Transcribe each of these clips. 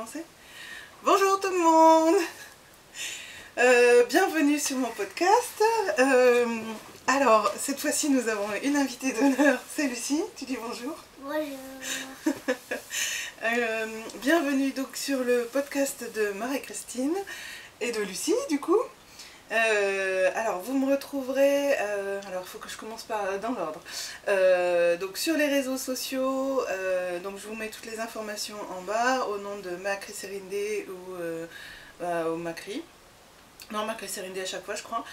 commencer? Bonjour tout le monde. Bienvenue sur mon podcast. Alors, cette fois-ci, nous avons une invitée d'honneur, c'est Lucie. Tu dis bonjour? Bonjour. Bienvenue donc sur le podcast de Marie-Christine et de Lucie, du coup. Alors, vous me retrouverez, alors il faut que je commence dans l'ordre. Donc sur les réseaux sociaux, donc je vous mets toutes les informations en bas au nom de Macri Serinde ou Macri. Non, Macri Serinde à chaque fois, je crois.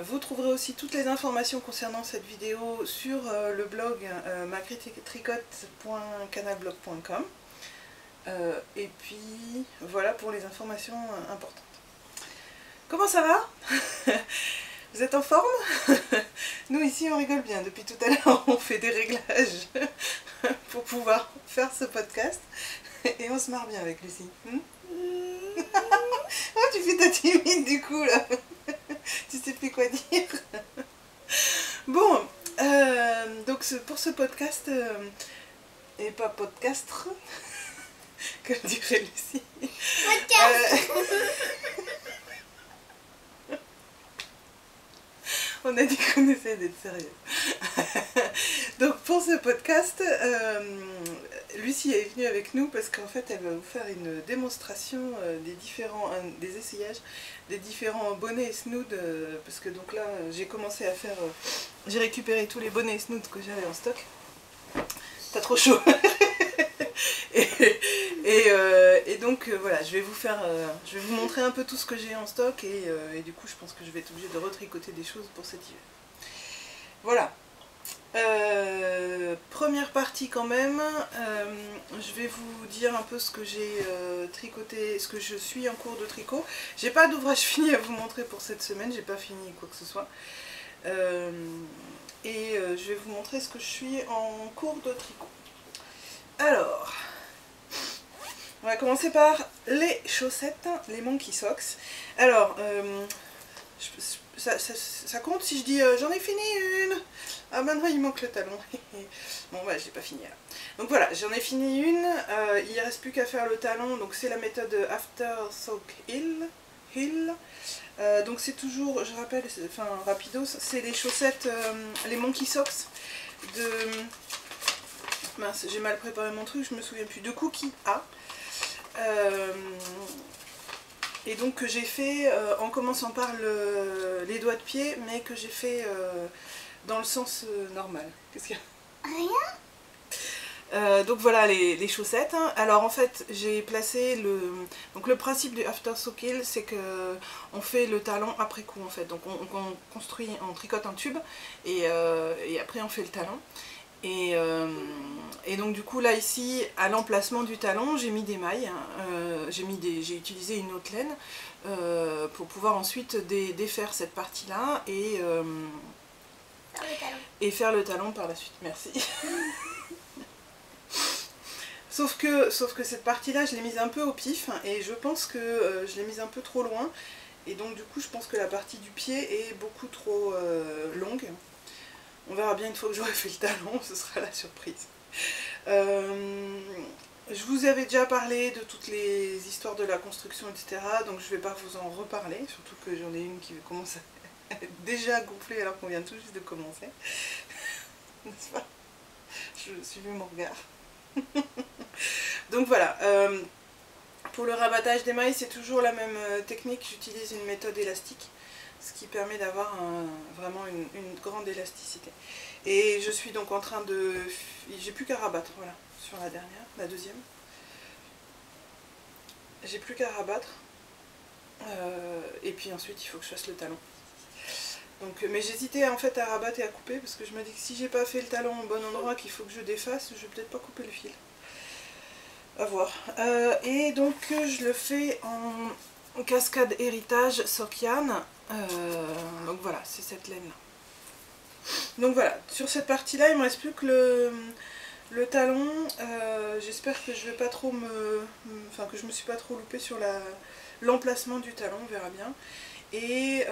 Vous trouverez aussi toutes les informations concernant cette vidéo sur le blog macritricote.canalblog.com. Et puis voilà pour les informations importantes. Comment ça va? Vous êtes en forme? Nous ici on rigole bien, depuis tout à l'heure on fait des réglages pour pouvoir faire ce podcast et on se marre bien avec Lucie. Oh, tu fais ta timide du coup là. Tu sais plus quoi dire. Bon, donc pour ce podcast, et pas podcastre, comme dirait Lucie. Podcast. On a dit qu'on essayait d'être sérieux. Donc pour ce podcast, Lucie est venue avec nous parce qu'en fait elle va vous faire une démonstration des essayages des différents bonnets et snoods, parce que donc là j'ai commencé à faire, j'ai récupéré tous les bonnets et snoods que j'avais en stock. T'as trop chaud. Et donc voilà, je vais vous montrer un peu tout ce que j'ai en stock et du coup je pense que je vais être obligée de retricoter des choses pour cet hiver. Voilà. Première partie quand même, je vais vous dire un peu ce que j'ai tricoté, ce que je suis en cours de tricot. J'ai pas d'ouvrage fini à vous montrer pour cette semaine, j'ai pas fini quoi que ce soit. Je vais vous montrer ce que je suis en cours de tricot. Alors, on va commencer par les chaussettes, les Monkey Socks. Alors, ça compte si je dis j'en ai fini une. Ah maintenant il manque le talon. Bon bah j'ai pas fini là. Donc voilà, j'en ai fini une. Il ne reste plus qu'à faire le talon. Donc c'est la méthode After Sock Heel. Donc c'est toujours, je rappelle, enfin rapidos, c'est les chaussettes, les Monkey Socks de... Mince, j'ai mal préparé mon truc, je me souviens plus. De Cookie A. Et donc que j'ai fait en commençant par les doigts de pied, mais que j'ai fait dans le sens normal. Qu'est-ce qu'il y a? Rien. Donc voilà les chaussettes. Alors en fait j'ai placé donc le principe du after sock heel, c'est que on fait le talon après coup en fait. Donc on construit, on tricote un tube et après on fait le talon. Et donc du coup là ici à l'emplacement du talon j'ai mis des mailles, j'ai utilisé une autre laine pour pouvoir ensuite défaire cette partie là et faire le talon par la suite. Merci. Sauf que cette partie là je l'ai mise un peu au pif et je pense que je l'ai mise un peu trop loin et donc du coup je pense que la partie du pied est beaucoup trop longue. On verra bien une fois que j'aurai fait le talon, ce sera la surprise. Je vous avais déjà parlé de toutes les histoires de la construction, etc. Donc je ne vais pas vous en reparler, surtout que j'en ai une qui commence à être déjà gonflée alors qu'on vient tout juste de commencer. N'est-ce pas? Je suis vu mon regard. Donc voilà. Pour le rabattage des mailles, c'est toujours la même technique. J'utilise une méthode élastique, ce qui permet d'avoir vraiment une grande élasticité. Et je suis donc en train de... J'ai plus qu'à rabattre, voilà, sur la dernière, la deuxième. J'ai plus qu'à rabattre. Et puis ensuite, il faut que je fasse le talon. Donc, mais j'hésitais en fait à rabattre et à couper, parce que je me dis que si j'ai pas fait le talon au bon endroit, qu'il faut que je défasse, je vais peut-être pas couper le fil. À voir. Et donc, je le fais en cascade héritage Sokian. Donc voilà, c'est cette laine là. Donc voilà, sur cette partie là il me reste plus que le talon. J'espère que je vais pas trop enfin que je me suis pas trop loupée sur l'emplacement du talon, on verra bien. Et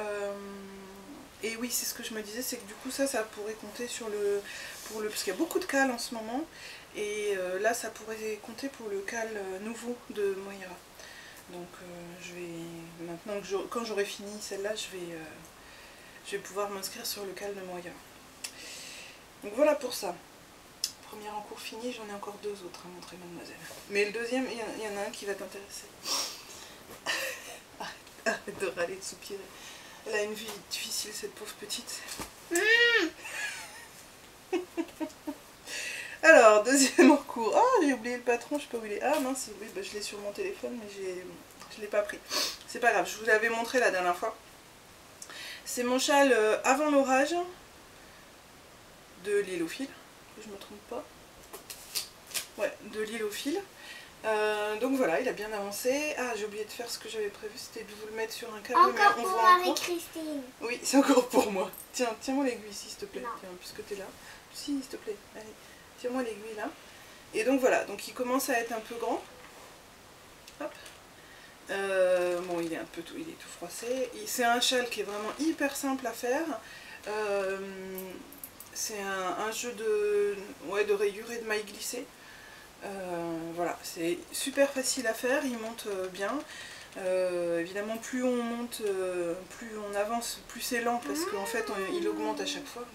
oui, c'est ce que je me disais, c'est que du coup ça pourrait compter sur parce qu'il y a beaucoup de cales en ce moment Et là ça pourrait compter pour le cal nouveau de Moira. Donc je vais, maintenant que quand j'aurai fini celle-là, je vais pouvoir m'inscrire sur le cal de Moira. Donc voilà pour ça. Premier en cours fini, j'en ai encore 2 autres à montrer, mademoiselle. Mais le deuxième, il y en a un qui va t'intéresser. Arrête de râler, de soupirer. Elle a une vie difficile, cette pauvre petite. Alors, deuxième en cours. Ah, j'ai oublié le patron, je sais pas où il est. Ah mince, oui, bah, je l'ai sur mon téléphone, mais je l'ai pas pris. C'est pas grave, je vous l'avais montré la dernière fois. C'est mon châle avant l'orage de l'île aux fils, que je me trompe pas. Ouais, de l'île aux fils. Donc voilà, il a bien avancé. Ah, j'ai oublié de faire ce que j'avais prévu, c'était de vous le mettre sur un câble. Encore pour Marie-Christine. Oui, c'est encore pour moi. Tiens, tiens-moi l'aiguille s'il te plaît. Non. Tiens, puisque t'es là. Si, s'il te plaît. Allez, tiens-moi l'aiguille là. Et donc voilà, donc il commence à être un peu grand. Hop. Bon, il est un peu tout, il est tout froissé. C'est un châle qui est vraiment hyper simple à faire. C'est un jeu de rayures et de mailles glissées. Voilà, c'est super facile à faire, il monte bien. Évidemment, plus on monte, plus on avance, plus c'est lent parce qu'en fait il augmente à chaque fois.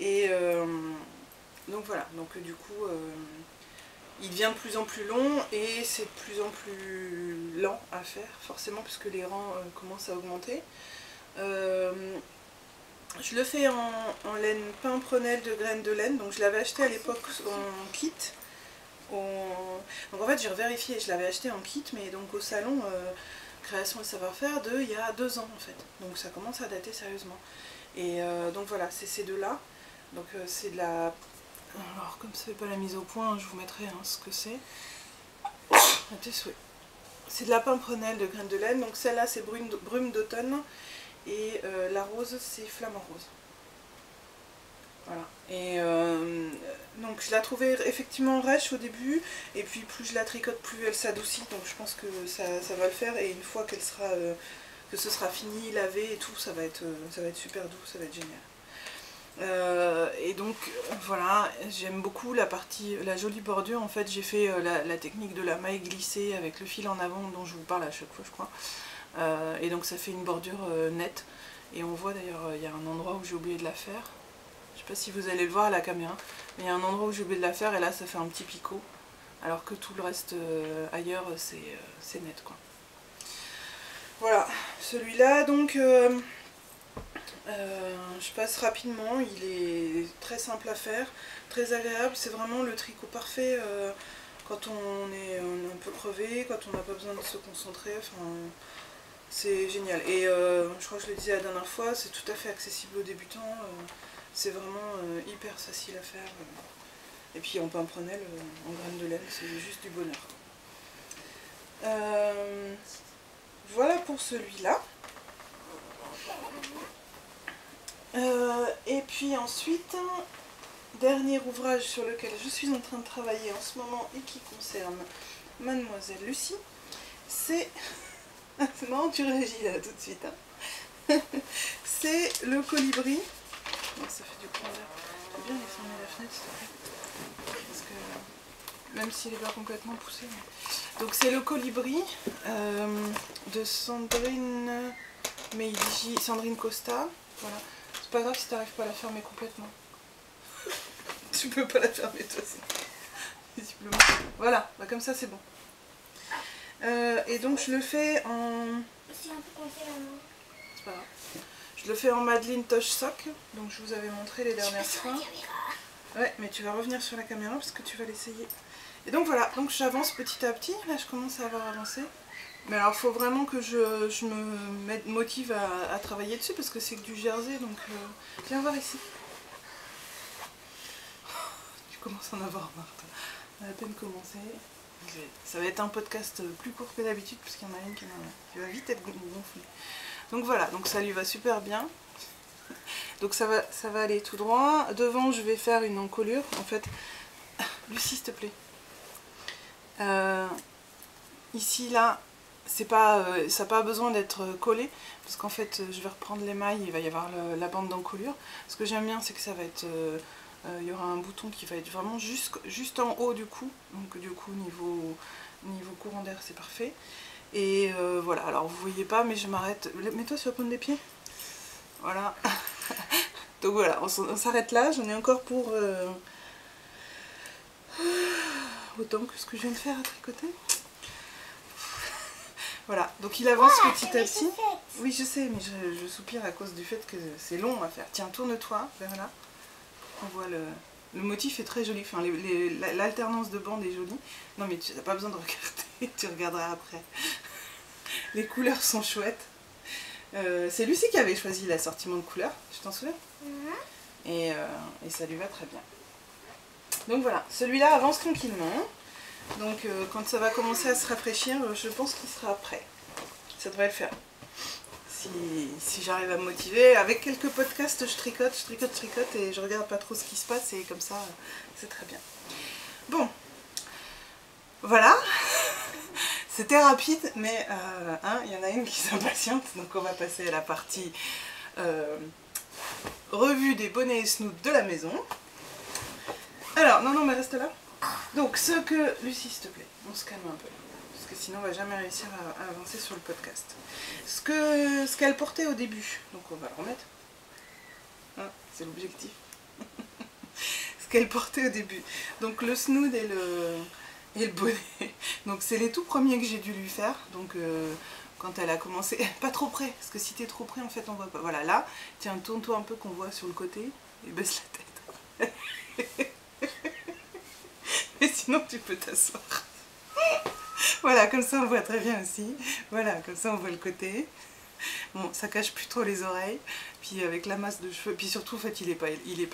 Et donc voilà, donc du coup il devient de plus en plus long et c'est de plus en plus lent à faire, forcément, puisque les rangs commencent à augmenter. Je le fais en laine pimprenelle de graines de laine, donc je l'avais acheté à l'époque en kit. Donc en fait j'ai vérifié, je l'avais acheté en kit, mais donc au salon création et savoir-faire de il y a 2 ans en fait. Donc ça commence à dater sérieusement. Et donc voilà, c'est ces deux-là. Donc c'est de la... Alors comme ça fait pas la mise au point, je vous mettrai ce que c'est. À tes souhaits. C'est de la pimprenelle de graines de laine, donc celle-là c'est brume d'automne. Et la rose, c'est flamant rose. Voilà. Et donc je la trouvais effectivement rêche au début, et puis plus je la tricote, plus elle s'adoucit. Donc je pense que ça va le faire. Et une fois qu'elle sera, que ce sera fini, lavé et tout, ça va être super doux, ça va être génial. Et donc voilà, j'aime beaucoup la jolie bordure. En fait, j'ai fait la technique de la maille glissée avec le fil en avant dont je vous parle à chaque fois, je crois. Et donc ça fait une bordure nette. Et on voit d'ailleurs, il y a un endroit où j'ai oublié de la faire. Je sais pas si vous allez le voir à la caméra, mais il y a un endroit où j'ai oublié de la faire et là ça fait un petit picot. Alors que tout le reste ailleurs c'est net quoi. Voilà, celui-là donc je passe rapidement, il est très simple à faire, très agréable, c'est vraiment le tricot parfait quand on est un peu crevé, quand on n'a pas besoin de se concentrer, enfin c'est génial. Et je crois que je le disais la dernière fois, c'est tout à fait accessible aux débutants, c'est vraiment hyper facile à faire. Et puis en pimprenelle, en graines de laine, c'est juste du bonheur. Voilà pour celui-là. Et puis ensuite, dernier ouvrage sur lequel je suis en train de travailler en ce moment et qui concerne mademoiselle Lucie, c'est... C'est marrant, tu réagis là tout de suite. Hein. C'est le colibri. Oh, ça fait du courant d'air. Tu peux bien aller fermer la fenêtre s'il te plaît. Parce que même s'il n'est pas complètement poussé. Mais... Donc c'est le colibri de Sandrine Meiji, Sandrine Costa. Voilà. C'est pas grave si tu n'arrives pas à la fermer complètement. Tu peux pas la fermer toi aussi. Visiblement. Voilà, bah, comme ça c'est bon. Et donc je le fais en... C'est un peu coincé la main. C'est pas grave. Je le fais en Madeleine Toche Sock, donc je vous avais montré les dernières fois. Ouais, mais tu vas revenir sur la caméra parce que tu vas l'essayer. Et donc voilà, donc j'avance petit à petit, là je commence à avoir avancé. Mais alors il faut vraiment que je me motive à travailler dessus parce que c'est que du jersey, donc viens voir ici. Tu commences à en avoir marre, toi. On a à peine commencé. Ça va être un podcast plus court que d'habitude puisqu'il y en a une qui va vite être gonflée. Donc voilà, donc ça lui va super bien. Donc ça va aller tout droit. Devant je vais faire une encolure. En fait, Lucie s'il te plaît. Ici là, ça n'a pas besoin d'être collé parce qu'en fait je vais reprendre les mailles, il va y avoir la bande d'encolure. Ce que j'aime bien c'est que ça va être Il y aura un bouton qui va être vraiment juste en haut du cou. Donc du coup niveau courant d'air c'est parfait. Et voilà, alors vous voyez pas mais je m'arrête. Mets-toi sur la pointe des pieds. Voilà. Donc voilà, on s'arrête là. J'en ai encore pour autant que ce que je viens de faire à tricoter. Voilà, donc il avance petit à petit. Oui, je sais, mais je soupire à cause du fait que c'est long à faire. Tiens, tourne-toi vers là. On voit le motif est très joli. Enfin, l'alternance de bandes est jolie. Non, mais tu n'as pas besoin de regarder. Tu regarderas après. Les couleurs sont chouettes. C'est Lucie qui avait choisi l'assortiment de couleurs. Tu t'en souviens? Et ça lui va très bien. Donc voilà, celui-là avance tranquillement. Donc quand ça va commencer à se rafraîchir, je pense qu'il sera prêt. Ça devrait le faire. Si j'arrive à me motiver, avec quelques podcasts, je tricote et je regarde pas trop ce qui se passe et comme ça, c'est très bien. Bon, voilà. C'était rapide, mais il y en a une qui s'impatiente, donc on va passer à la partie revue des bonnets et snoods de la maison. Alors, non, mais reste là. Donc, Lucie, s'il te plaît, on se calme un peu, parce que sinon on va jamais réussir à avancer sur le podcast. Ce qu'elle portait au début, donc on va le remettre. Hein, c'est l'objectif. Ce qu'elle portait au début. Donc le snood et le bonnet. Donc c'est les tout premiers que j'ai dû lui faire. Donc quand elle a commencé, pas trop près, parce que si t'es trop près en fait on voit pas. Voilà, là, tiens, tourne-toi un peu qu'on voit sur le côté et baisse la tête. Et sinon tu peux t'asseoir. Voilà, comme ça on voit très bien aussi. Voilà, comme ça on voit le côté. Bon, ça cache plus trop les oreilles. Puis avec la masse de cheveux, puis surtout en fait il est pas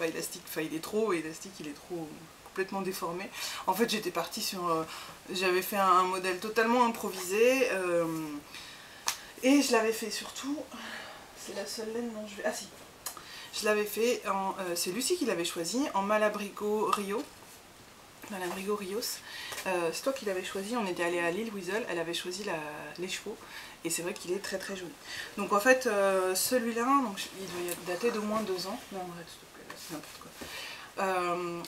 élastique. Enfin il est trop élastique, il est trop complètement déformé. En fait j'étais partie sur... j'avais fait un modèle totalement improvisé. Et je l'avais fait surtout... C'est la seule laine dont je vais... Ah si. Je l'avais fait en... c'est Lucie qui l'avait choisi en Malabrigo Rio. Malabrigo Rios. C'est toi qui l'avais choisi, on était allé à l'île Wiesel, elle avait choisi les chevaux et c'est vrai qu'il est très très joli. Donc en fait celui-là, il doit dater d'au moins 2 ans. Non arrête s'il te plaît, c'est n'importe quoi.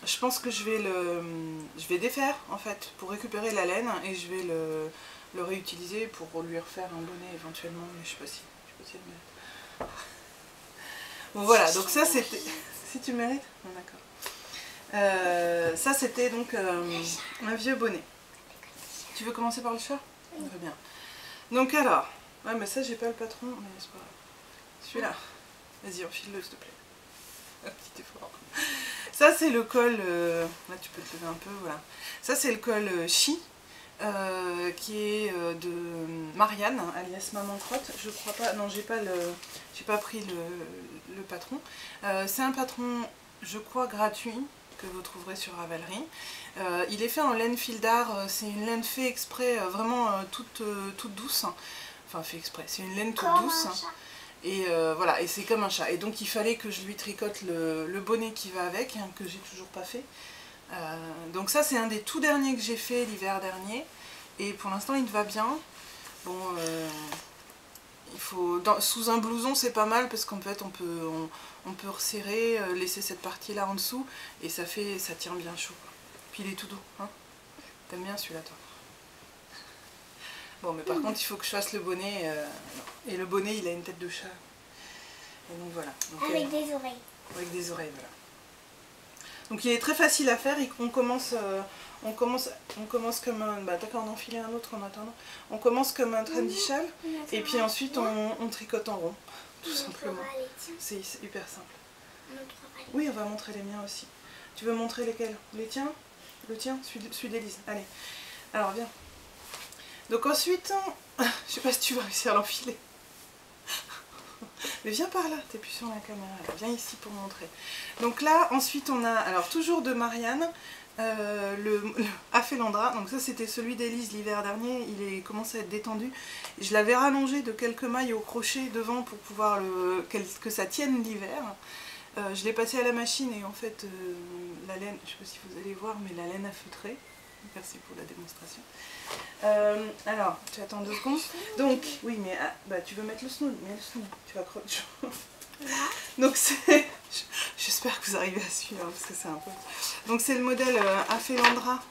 Je pense que je vais défaire en fait pour récupérer la laine et je vais le réutiliser pour lui refaire un bonnet éventuellement, mais je sais pas si le mettre. Bon voilà, donc ça c'était... Si tu mérites? Non, d'accord. Ça c'était donc un vieux bonnet. Tu veux commencer par le chat? Oui. Très bien. Donc alors, ouais mais ça j'ai pas le patron, mais c'est pas grave. Celui-là, vas-y enfile-le s'il te plaît. Un petit effort. Ça c'est le col, là tu peux te lever un peu, voilà. Ça c'est le col Chi, qui est de Marianne, alias Maman Crotte. Je crois pas, non j'ai pas pris le patron. C'est un patron, je crois, gratuit, que vous trouverez sur Ravelry. Il est fait en laine fil d'art, c'est une laine fait exprès, vraiment toute douce. Enfin fait exprès, c'est une laine toute douce. Et voilà, et c'est comme un chat. Et donc il fallait que je lui tricote le bonnet qui va avec, hein, que j'ai toujours pas fait. Donc ça c'est un des tout derniers que j'ai fait l'hiver dernier. Et pour l'instant il va bien. Bon, il faut, sous un blouson c'est pas mal parce qu'en fait on peut resserrer, laisser cette partie là en dessous et ça tient bien chaud. Puis il est tout doux, hein. T'aimes bien celui-là toi? Bon mais par contre il faut que je fasse le bonnet, et le bonnet il a une tête de chat. Et donc voilà. Donc, avec des oreilles. Avec des oreilles, voilà. Donc il est très facile à faire, on commence comme un... Bah d'accord, on enfiler un autre en attendant. On commence comme un trendy châle et puis ensuite on tricote en rond, tout simplement. C'est hyper simple. Oui, on va montrer les miens aussi. Tu veux montrer lesquels? Les tiens? Le tien? Celui d'Élise. Allez. Alors viens. Donc ensuite, je sais pas si tu vas réussir à l'enfiler. Mais viens par là, t'es plus sur la caméra, alors viens ici pour montrer. Donc là, ensuite on a, alors toujours de Marianne, le Aphelandra. Donc ça c'était celui d'Élise l'hiver dernier, il est commencé à être détendu. Je l'avais rallongé de quelques mailles au crochet devant pour pouvoir que ça tienne l'hiver. Je l'ai passé à la machine et en fait la laine, je sais pas si vous allez voir, mais la laine a feutré. Merci pour la démonstration. Alors, tu attends 2 secondes. Donc, oui, mais bah, tu veux mettre le snood, mets le snood. Tu vas crocher. Donc c'est... J'espère que vous arrivez à suivre parce que c'est un peu... Donc c'est le modèle Affelandra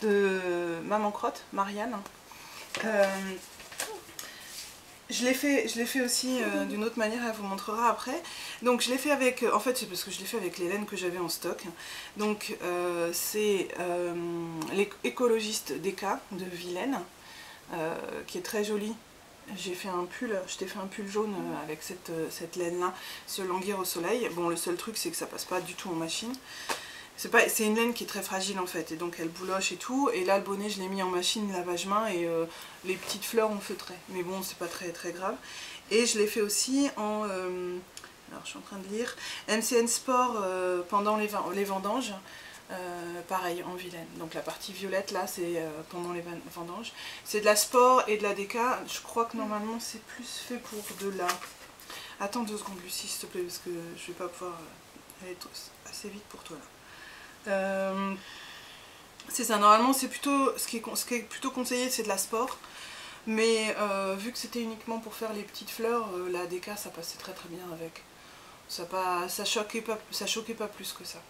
de Maman Crotte, Marianne. Je l'ai fait aussi d'une autre manière, elle vous montrera après. Donc je l'ai fait avec, en fait c'est parce que je l'ai fait avec les laines que j'avais en stock. Donc c'est l'écologiste DK de Vilaine, qui est très jolie. J'ai fait un pull, je t'ai fait un pull jaune avec cette laine là, se languir au soleil. Bon, le seul truc c'est que ça passe pas du tout en machine. C'est une laine qui est très fragile en fait, et donc elle bouloche et tout. Et là le bonnet je l'ai mis en machine lavage main et les petites fleurs ont feutré. Mais bon, c'est pas très grave. Et je l'ai fait aussi en, alors je suis en train de lire, MCN Sport pendant les vendanges. Pareil en vilaine, donc la partie violette là c'est pendant les vendanges, c'est de la sport et de la déca. Je crois que normalement c'est plus fait pour de la... Attends 2 secondes Lucie s'il te plaît, parce que je vais pas pouvoir aller assez vite pour toi là. C'est ça, normalement c'est plutôt ce qui est plutôt conseillé, c'est de la sport, mais vu que c'était uniquement pour faire les petites fleurs, la déca ça passait très bien avec, ça choquait pas plus que ça.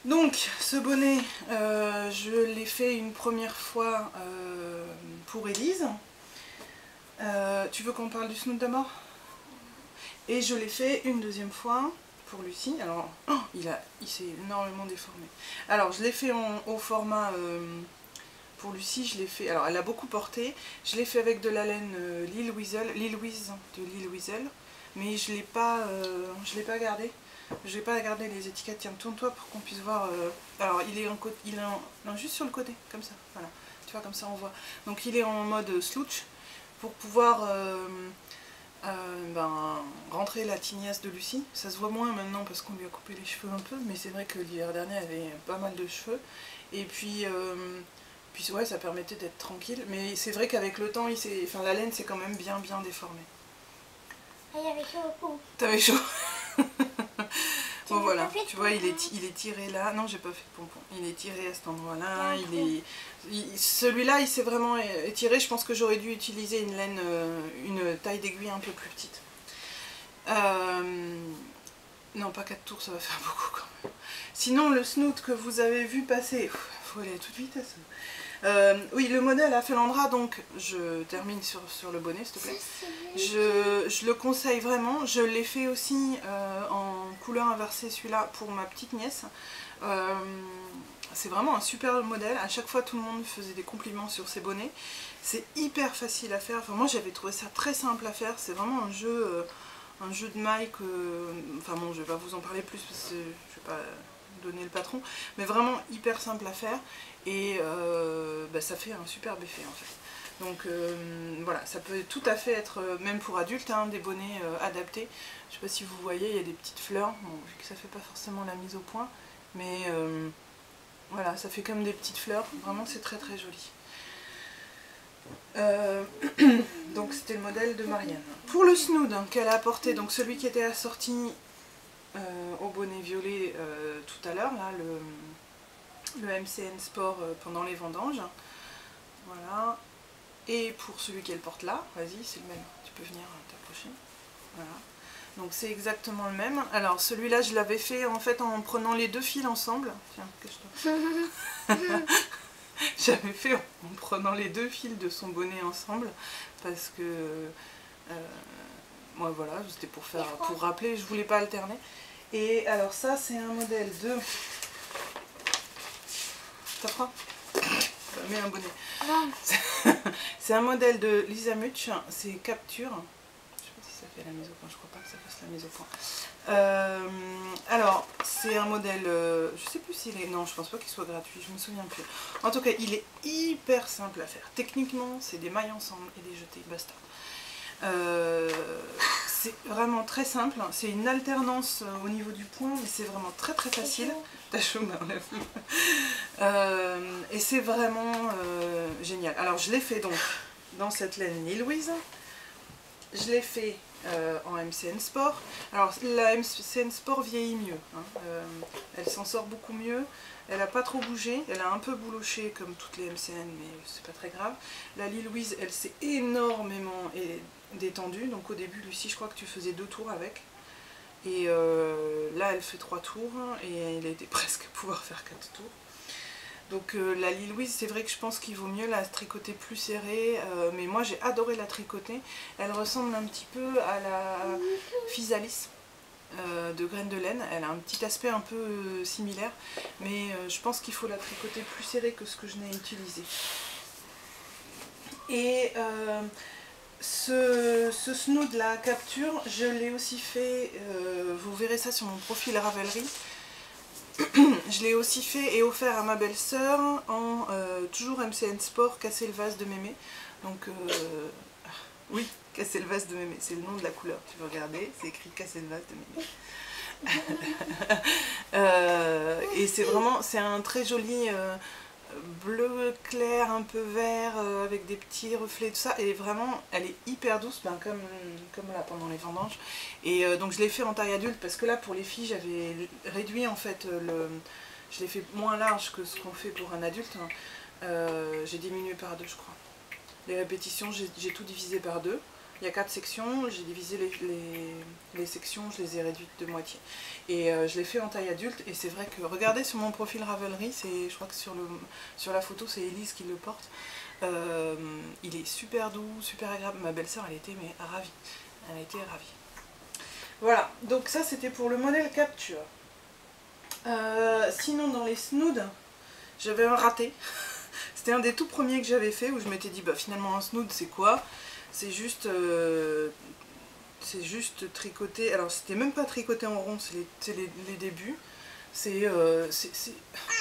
Donc ce bonnet, je l'ai fait une première fois pour Élise. Tu veux qu'on parle du snoot d'abord? Et je l'ai fait une deuxième fois pour Lucie. Alors, il s'est énormément déformé. Alors je l'ai fait au format pour Lucie, je l'ai fait, alors elle a beaucoup porté. Je l'ai fait avec de la laine Lille Louise de Lille Wiesel, mais je l'ai pas gardé. Je vais pas garder les étiquettes, tiens, tourne-toi pour qu'on puisse voir. Alors il est non, juste sur le côté, comme ça, voilà. Tu vois, comme ça on voit. Donc il est en mode slouch pour pouvoir rentrer la tignasse de Lucie. Ça se voit moins maintenant parce qu'on lui a coupé les cheveux un peu, mais c'est vrai que l'hiver dernier elle avait pas mal de cheveux. Et puis ouais, ça permettait d'être tranquille. Mais c'est vrai qu'avec le temps, la laine s'est quand même bien déformée. Ah, il y avait chaud au cou. T'avais chaud. Bon voilà, tu vois, il est tiré là. Non, j'ai pas fait de pompon. Il est tiré à cet endroit-là. Celui-là, il s'est vraiment étiré. Je pense que j'aurais dû utiliser une laine, une taille d'aiguille un peu plus petite. Non, pas 4 tours, ça va faire beaucoup quand même. Sinon, le snoot que vous avez vu passer, faut aller à toute vitesse. Oui, le modèle Affelandra, donc je termine sur le bonnet s'il te plaît. Je le conseille vraiment. Je l'ai fait aussi en couleur inversée celui-là pour ma petite nièce. C'est vraiment un super modèle. À chaque fois tout le monde faisait des compliments sur ces bonnets. C'est hyper facile à faire. Enfin, moi j'avais trouvé ça très simple à faire. C'est vraiment un jeu de maille que... Enfin bon, je vais pas vous en parler plus parce que je vais pas donner le patron. Mais vraiment hyper simple à faire. Et ça fait un superbe effet en fait. Donc voilà, ça peut tout à fait être, même pour adultes, hein, des bonnets adaptés. Je sais pas si vous voyez, il y a des petites fleurs, bon, vu que ça fait pas forcément la mise au point, mais voilà, ça fait comme des petites fleurs, vraiment c'est très joli. Donc c'était le modèle de Marianne. Pour le snood qu'elle a apporté, donc celui qui était assorti au bonnet violet tout à l'heure, là, le MCN Sport pendant les vendanges, voilà. Et pour celui qu'elle porte là, vas-y, c'est le même, tu peux venir t'approcher, voilà. Donc c'est exactement le même. Alors celui-là je l'avais fait en fait en prenant les deux fils ensemble. Tiens, cache-toi. J'avais fait en prenant les deux fils de son bonnet ensemble parce que moi voilà, c'était pour rappeler, je voulais pas alterner. Et alors ça c'est un modèle de... T'as froid ? Mets un bonnet. C'est un modèle de Lisa Much, c'est Capture. Je sais pas si ça fait la mise au point, je crois pas que ça fasse la mise au point. Alors, c'est un modèle, je sais plus s'il est... Non, je pense pas qu'il soit gratuit, je me souviens plus. En tout cas, il est hyper simple à faire. Techniquement, c'est des mailles ensemble et des jetés, basta. C'est vraiment très simple, c'est une alternance au niveau du point, mais c'est vraiment très facile. T'as chaud, et c'est vraiment génial. Alors je l'ai fait donc dans cette laine Lille Louise. je l'ai fait en MCN Sport. Alors la MCN Sport vieillit mieux, hein. Elle s'en sort beaucoup mieux. Elle n'a pas trop bougé, elle a un peu bouloché comme toutes les MCN, mais c'est pas très grave. La Lille Louise, elle s'est énormément détendue. Donc au début, Lucie, je crois que tu faisais 2 tours avec. Et là, elle fait 3 tours et elle était presque à pouvoir faire 4 tours. Donc la Lille Louise, c'est vrai que je pense qu'il vaut mieux la tricoter plus serrée, mais moi j'ai adoré la tricoter. Elle ressemble un petit peu à la Physalis de Graines de Laine. Elle a un petit aspect un peu similaire, mais je pense qu'il faut la tricoter plus serrée que ce que je n'ai utilisé. Et ce snood, la capture, je l'ai aussi fait, vous verrez ça sur mon profil Ravelry. Je l'ai aussi fait et offert à ma belle-sœur en toujours MCN Sport, Casser le vase de mémé. Donc oui, Casser le vase de mémé, c'est le nom de la couleur. Tu veux regarder, c'est écrit Casser le vase de mémé. Et c'est vraiment, c'est un très joli bleu clair, un peu vert, avec des petits reflets, tout ça. Et vraiment, elle est hyper douce, ben, comme là pendant les vendanges. Et donc je l'ai fait en taille adulte parce que là pour les filles j'avais réduit en fait je l'ai fait moins large que ce qu'on fait pour un adulte. J'ai diminué par 2 je crois. Les répétitions j'ai tout divisé par 2. Il y a 4 sections, j'ai divisé les sections, je les ai réduites de moitié. Et je l'ai fait en taille adulte et c'est vrai que, regardez sur mon profil Ravelry, je crois que sur la photo c'est Elise qui le porte. Il est super doux, super agréable. Ma belle-sœur elle était mais ravie. Elle a été ravie. Voilà, donc ça c'était pour le modèle capture. Sinon dans les snoods, j'avais un raté. C'était un des tout premiers que j'avais fait où je m'étais dit bah finalement un snood c'est quoi? C'est juste tricoté. Alors c'était même pas tricoté en rond, c'est les débuts.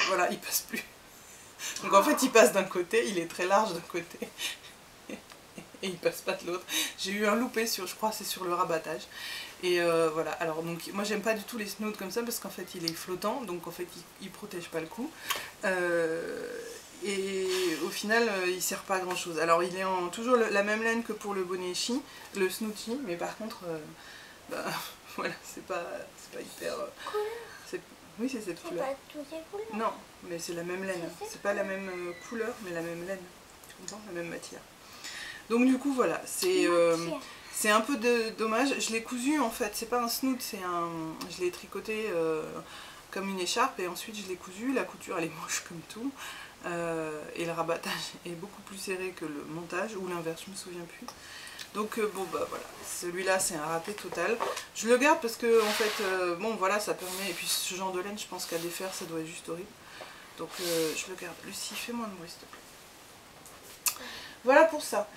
Voilà, il passe plus. Donc en fait il passe d'un côté, il est très large d'un côté. Et il passe pas de l'autre. J'ai eu un loupé sur, je crois c'est sur le rabattage. Et voilà, alors donc moi j'aime pas du tout les snoods comme ça parce qu'en fait il est flottant, donc en fait il protège pas le cou. Et au final il sert pas à grand chose. Alors il est en toujours la même laine que pour le bonnet chi, le snooty, mais par contre bah, voilà, c'est pas hyper... oui c'est cette couleur. Pas toutes les couleurs. Non, mais c'est la même laine, c'est pas la même couleur mais la même laine, tu comprends, la même matière. Donc du coup voilà, c'est un peu dommage. Je l'ai cousu en fait, c'est pas un snood, je l'ai tricoté comme une écharpe et ensuite je l'ai cousu. La couture elle est moche comme tout et le rabattage est beaucoup plus serré que le montage ou l'inverse, je me souviens plus. Donc bon bah voilà, celui-là c'est un raté total. Je le garde parce que en fait, bon voilà ça permet, et puis ce genre de laine je pense qu'à défaire ça doit être juste horrible. Donc je le garde. Lucie, fais-moi de bruit s'il te plaît. Voilà pour ça.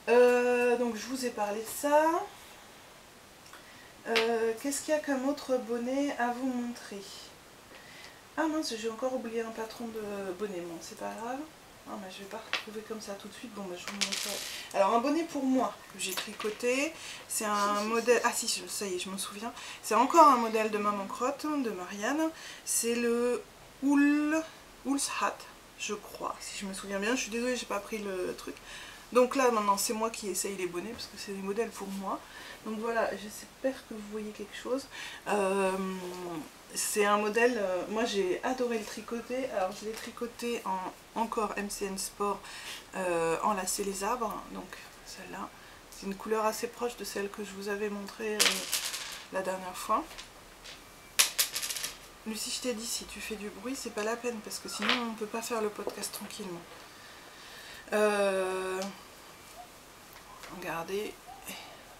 Donc je vous ai parlé de ça. Qu'est-ce qu'il y a comme autre bonnet à vous montrer? Ah mince, j'ai encore oublié un patron de bonnet. Bon, c'est pas grave. Ah, mais je vais pas retrouver comme ça tout de suite. Bon, bah, je vous montre. Alors un bonnet pour moi que j'ai tricoté. C'est un modèle. Ah si, ça y est, je me souviens. C'est encore un modèle de Maman Crotte de Marianne. C'est le Wool's Hat, je crois, si je me souviens bien. Je suis désolée, j'ai pas pris le truc. Donc là maintenant c'est moi qui essaye les bonnets parce que c'est des modèles pour moi. Donc voilà, j'espère que vous voyez quelque chose. C'est un modèle, moi j'ai adoré le tricoter. Alors je l'ai tricoté en encore MCN Sport en lacet les arbres. Donc celle-là, c'est une couleur assez proche de celle que je vous avais montrée la dernière fois. Lucie, je t'ai dit, si tu fais du bruit, c'est pas la peine parce que sinon on peut pas faire le podcast tranquillement. Regardez,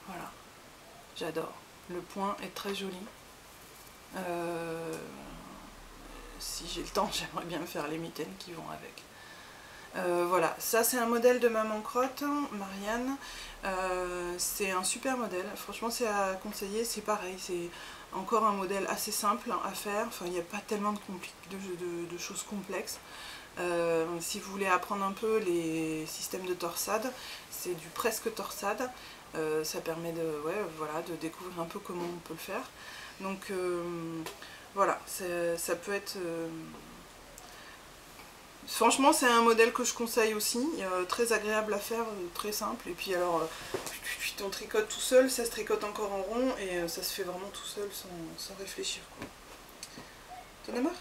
voilà, j'adore. Le point est très joli. Si j'ai le temps, j'aimerais bien faire les mitaines qui vont avec. Voilà, ça c'est un modèle de Maman Crotte, Marianne. C'est un super modèle, franchement c'est à conseiller, c'est pareil, c'est encore un modèle assez simple à faire. Enfin, il n'y a pas tellement de choses complexes. Si vous voulez apprendre un peu les systèmes de torsade, c'est du presque torsade. Ça permet de découvrir un peu comment on peut le faire. Donc voilà, ça peut être Franchement, c'est un modèle que je conseille aussi, très agréable à faire, très simple. Et puis alors, on tricote tout seul, ça se tricote encore en rond et ça se fait vraiment tout seul sans réfléchir, quoi. T'en as marre?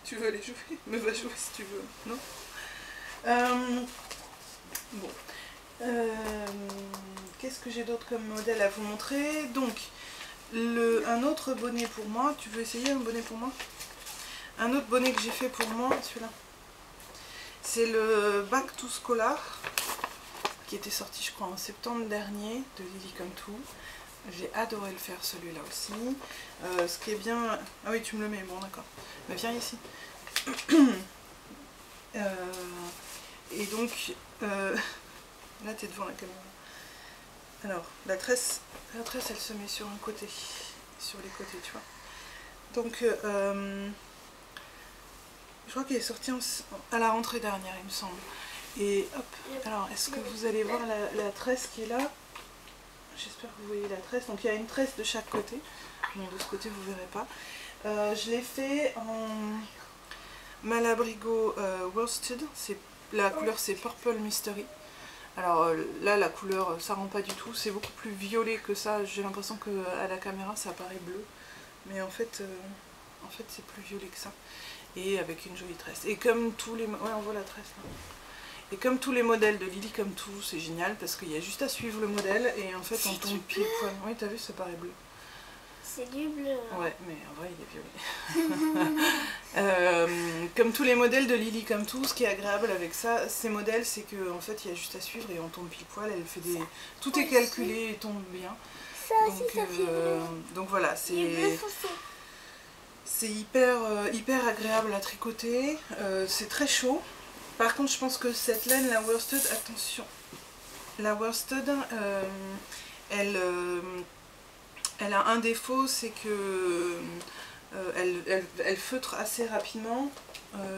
Tu veux aller jouer? Mais va jouer si tu veux, non? Bon. Qu'est-ce que j'ai d'autre comme modèle à vous montrer? Donc, un autre bonnet pour moi. Tu veux essayer un bonnet pour moi? Un autre bonnet que j'ai fait pour moi, celui-là. C'est le Back to Scholar, qui était sorti, je crois, en septembre dernier, de Lily Come True. J'ai adoré le faire, celui-là aussi. Ce qui est bien... Ah oui, tu me le mets, bon d'accord. Mais viens ici. Et donc, là, tu es devant la caméra. Alors, la tresse, elle se met sur un côté, sur les côtés, tu vois. Donc, je crois qu'elle est sortie à la rentrée dernière, il me semble. Et hop, alors, est-ce que vous allez voir la tresse qui est là? J'espère que vous voyez la tresse. Donc, il y a une tresse de chaque côté. Bon, de ce côté, vous ne verrez pas. Je l'ai fait en Malabrigo Worsted. La couleur, c'est Purple Mystery. Alors là, la couleur, ça rend pas du tout. C'est beaucoup plus violet que ça. J'ai l'impression qu'à la caméra, ça paraît bleu. Mais en fait c'est plus violet que ça. Et avec une jolie tresse. Et comme tous les... Ouais, on voit la tresse là. Et comme tous les modèles de Lily Come True, c'est génial parce qu'il y a juste à suivre le modèle et en fait on tombe pile poil. Oui, t'as vu, ça paraît bleu. C'est du bleu. Ouais, mais en vrai il est violet. Comme tous les modèles de Lily Come True, ce qui est agréable avec ces modèles, c'est qu'en fait il y a juste à suivre et on tombe pile poil. Elle fait des... Tout est calculé et tombe bien. Ça aussi, ça fait bleu. Donc voilà, c'est hyper agréable à tricoter. C'est très chaud. Par contre, je pense que cette laine, la worsted, attention, la worsted, elle a un défaut, c'est que elle feutre assez rapidement,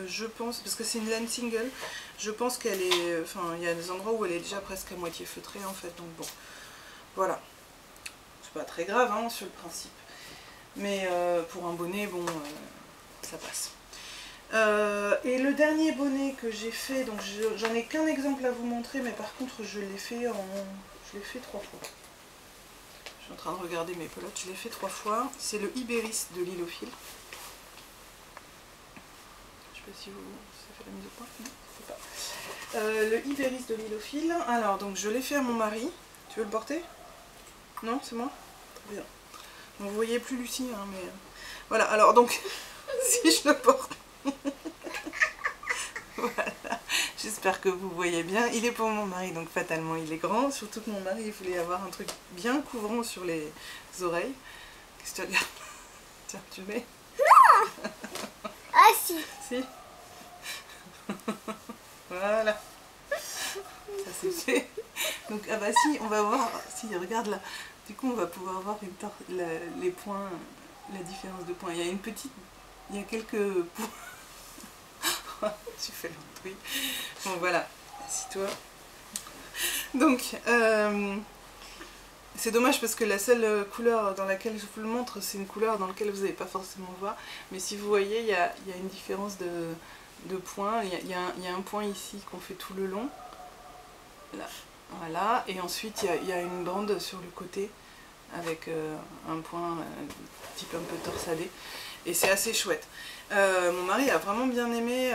je pense, parce que c'est une laine single, je pense qu'elle est, enfin, il y a des endroits où elle est déjà presque à moitié feutrée en fait, donc bon, voilà. C'est pas très grave hein, sur le principe, mais pour un bonnet, bon, ça passe. Et le dernier bonnet que j'ai fait, donc j'en ai qu'un exemple à vous montrer, mais par contre je l'ai fait 3 fois. Je suis en train de regarder mes pelotes, je l'ai fait 3 fois. C'est le Iberis de Lilophile. Je sais pas si ça fait la mise au point, non, je sais pas. Le Iberis de Lilophile. Alors donc je l'ai fait à mon mari. Tu veux le porter? Non, c'est moi? Très bien. Bon, vous voyez plus Lucie, hein, mais voilà. Alors donc si je le porte. Voilà, j'espère que vous voyez bien. Il est pour mon mari, donc fatalement il est grand. Surtout que mon mari il voulait avoir un truc bien couvrant sur les oreilles. Qu'est-ce que tu regardes? Tiens, tu le mets? Non. Ah si. Si. Voilà. Ça c'est fait. Donc ah bah si, on va voir. Si, regarde là. Du coup on va pouvoir voir les points, la différence de points. Il y a une petite... Il y a quelques points. Tu fais l'entrée. Bon voilà, assis-toi. Donc, c'est dommage parce que la seule couleur dans laquelle je vous le montre, c'est une couleur dans laquelle vous n'allez pas forcément voir. Mais si vous voyez, il y a une différence de points. Il y a un point ici qu'on fait tout le long. Là, voilà. Et ensuite, il y a une bande sur le côté avec un point type un peu torsadé. Et c'est assez chouette. Mon mari a vraiment bien aimé.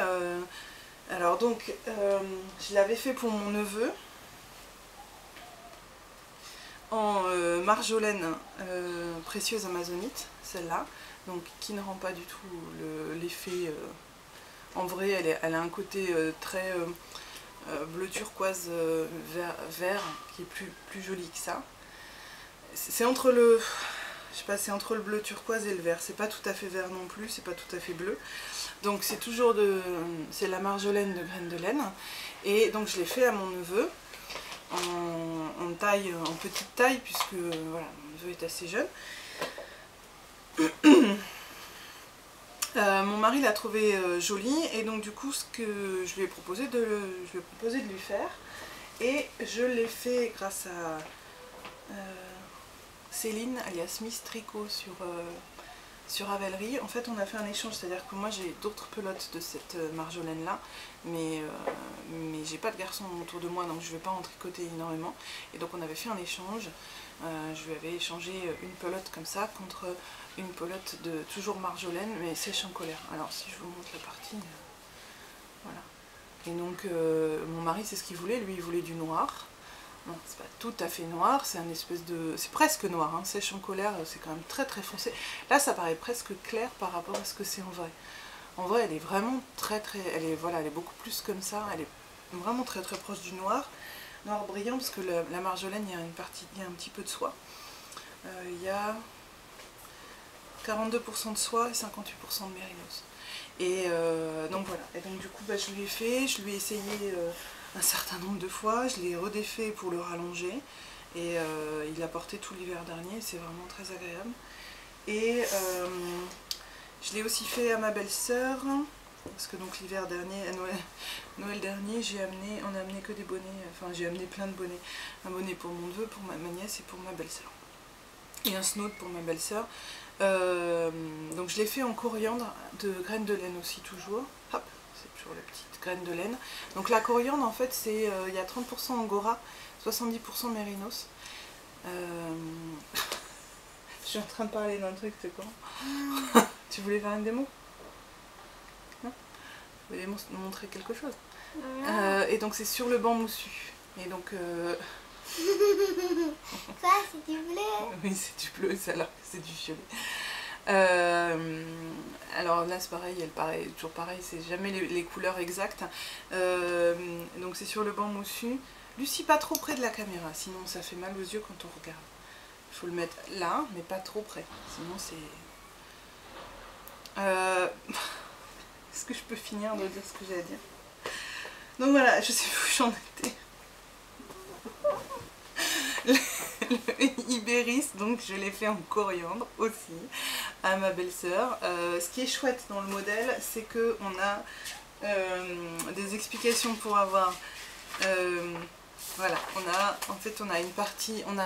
Alors donc, je l'avais fait pour mon neveu en marjolaine précieuse amazonite, celle-là, donc qui ne rend pas du tout l'effet. En vrai, elle a un côté très bleu turquoise vert qui est plus joli que ça. C'est entre le... Je sais pas, c'est entre le bleu turquoise et le vert. C'est pas tout à fait vert non plus, c'est pas tout à fait bleu. Donc c'est toujours c'est la marjolaine de Graines de Laine. Et donc je l'ai fait à mon neveu en petite taille, puisque voilà, mon neveu est assez jeune. Mon mari l'a trouvé jolie et donc du coup ce que je lui ai proposé de lui faire. Et je l'ai fait grâce à Céline alias Miss Tricot sur Ravelry. En fait on a fait un échange, c'est-à-dire que moi j'ai d'autres pelotes de cette Marjolaine là, mais j'ai pas de garçon autour de moi, donc je vais pas en tricoter énormément. Et donc on avait fait un échange, je lui avais échangé une pelote comme ça contre une pelote de toujours Marjolaine mais sèche en colère. Alors si je vous montre la partie, voilà. Et donc mon mari c'est ce qu'il voulait, lui il voulait du noir. Non, c'est pas tout à fait noir, c'est un espèce de... c'est presque noir, hein. Sèche en colère, c'est quand même très très foncé. Là ça paraît presque clair par rapport à ce que c'est en vrai. En vrai elle est vraiment très très... elle est, voilà, elle est beaucoup plus comme ça, elle est vraiment très très proche du noir. Noir brillant parce que la Marjolaine il y a une partie, il y a un petit peu de soie. Il y a 42% de soie et 58% de mérinos. Et donc voilà, et donc du coup bah, je lui ai fait, je lui ai essayé un certain nombre de fois, je l'ai redéfait pour le rallonger et il l'a porté tout l'hiver dernier, c'est vraiment très agréable. Et je l'ai aussi fait à ma belle-sœur, parce que donc l'hiver dernier, à Noël dernier, on a amené que des bonnets, enfin j'ai amené plein de bonnets. Un bonnet pour mon neveu, pour ma nièce et pour ma belle-sœur. Et un snood pour ma belle-sœur. Donc je l'ai fait en coriandre de graines de laine aussi toujours. Hop, c'est toujours la petite graine de laine. Donc la coriandre en fait c'est il y a 30% angora, 70% mérinos. Je suis en train de parler d'un truc, c'est quoi? Tu voulais faire une démo? Non? Tu voulais montrer quelque chose? Et donc c'est sur le banc moussu. Et donc ça c'est du bleu. oui c'est du bleu, ça alors que c'est du violet. Alors là c'est pareil, toujours pareil, c'est jamais les couleurs exactes. Donc c'est sur le banc moussu. Lucie pas trop près de la caméra, sinon ça fait mal aux yeux quand on regarde. Il faut le mettre là, mais pas trop près, sinon c'est... Est-ce que je peux finir de dire ce que j'ai à dire? Donc voilà, je sais plus où j'en étais. Le Ibéris, donc je l'ai fait en coriandre aussi à ma belle-sœur. Ce qui est chouette dans le modèle, c'est que on a des explications pour avoir voilà, on a une partie, on a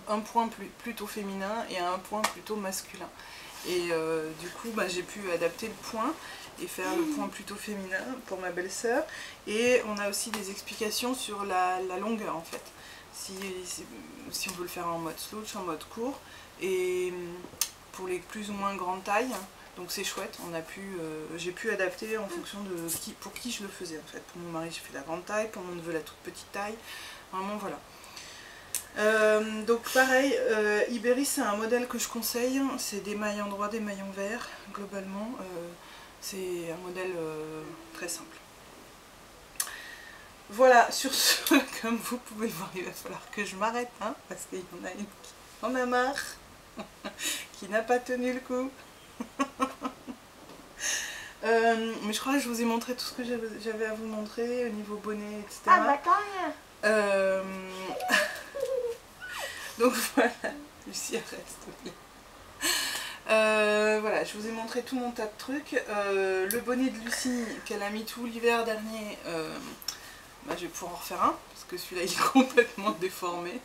un point plutôt féminin et un point plutôt masculin. Et du coup bah, j'ai pu adapter le point et faire le point plutôt féminin pour ma belle-sœur. Et on a aussi des explications sur la longueur en fait. Si on veut le faire en mode slouch, en mode court, et pour les plus ou moins grandes tailles, donc c'est chouette, j'ai pu adapter en fonction de pour qui je le faisais en fait. Pour mon mari j'ai fait la grande taille, pour mon neveu la toute petite taille, vraiment voilà. Donc pareil, Ibéris c'est un modèle que je conseille, c'est des mailles endroits, des mailles envers, globalement, c'est un modèle très simple. Voilà, sur ce, comme vous pouvez le voir, il va falloir que je m'arrête, hein, parce qu'il y en a une qui en a marre, qui n'a pas tenu le coup. Mais je crois que je vous ai montré tout ce que j'avais à vous montrer au niveau bonnet, etc. Ah bah tant mieux. Donc voilà, Lucie reste. Voilà, je vous ai montré tout mon tas de trucs. Le bonnet de Lucie, qu'elle a mis tout l'hiver dernier, bah, je vais pouvoir en refaire un, parce que celui-là il est complètement déformé.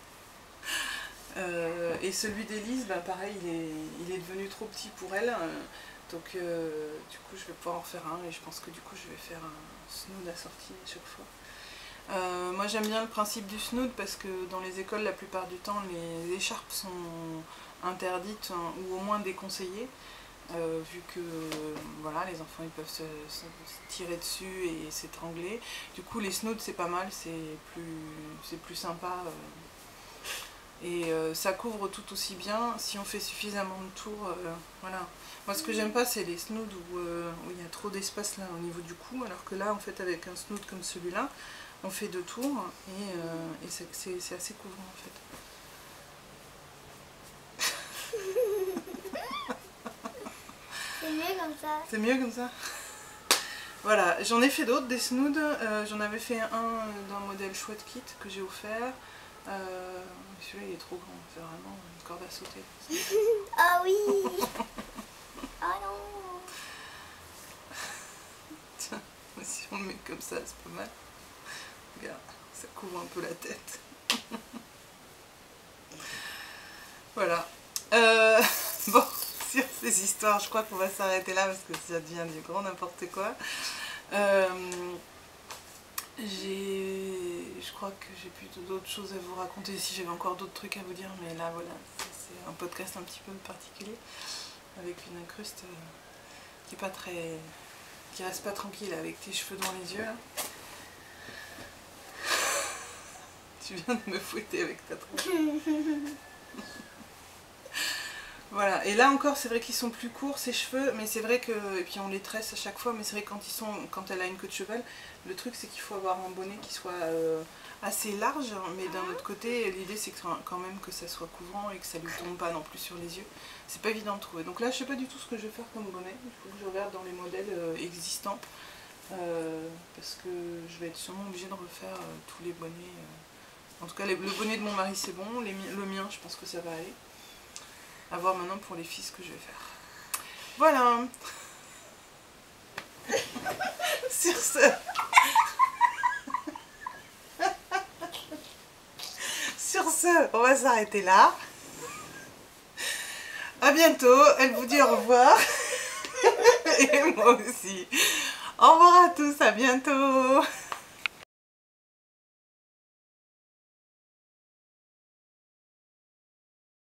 Et celui d'Élise, bah, pareil, il est devenu trop petit pour elle. Donc du coup je vais pouvoir en faire un, et je pense que du coup je vais faire un snood assorti à chaque fois. Moi j'aime bien le principe du snood parce que dans les écoles la plupart du temps les écharpes sont interdites, hein, ou au moins déconseillées, vu que voilà, les enfants ils peuvent se tirer dessus et s'étrangler. Du coup les snoods c'est pas mal, c'est plus sympa, et ça couvre tout aussi bien si on fait suffisamment de tours. Voilà. Moi ce que j'aime pas c'est les snoods où il y a trop d'espace là au niveau du cou, alors que là en fait avec un snood comme celui-là on fait 2 tours et c'est assez couvrant en fait. C'est mieux comme ça. C'est mieux comme ça. Voilà, j'en ai fait d'autres, des snoods. J'en avais fait un d'un modèle chouette kit que j'ai offert. Celui-là il est trop grand, c'est vraiment une corde à sauter. Ah oui. Ah non. Tiens, si on le met comme ça, c'est pas mal. Regarde, ça couvre un peu la tête. Voilà. Bon, sur ces ces histoires. Je crois qu'on va s'arrêter là parce que ça devient du grand n'importe quoi. Je crois que j'ai plutôt d'autres choses à vous raconter, si j'avais encore d'autres trucs à vous dire, mais là voilà, c'est un podcast un petit peu particulier, avec une incruste qui est pas très... qui reste pas tranquille, avec tes cheveux dans les yeux là. Tu viens de me fouetter avec ta tronche. Voilà, et là encore c'est vrai qu'ils sont plus courts ces cheveux, mais c'est vrai que, et puis on les tresse à chaque fois, mais c'est vrai que quand elle a une queue de cheval, le truc c'est qu'il faut avoir un bonnet qui soit assez large, mais d'un autre côté l'idée c'est quand même que ça soit couvrant et que ça lui tombe pas non plus sur les yeux. C'est pas évident de trouver, donc là je sais pas du tout ce que je vais faire comme bonnet, il faut que je regarde dans les modèles existants, parce que je vais être sûrement obligée de refaire tous les bonnets, en tout cas le bonnet de mon mari c'est bon, le mien je pense que ça va aller. À voir maintenant pour les filles ce que je vais faire. Voilà. Sur ce. Sur ce, on va s'arrêter là. À bientôt. Elle vous dit au revoir. Et moi aussi. Au revoir à tous, à bientôt.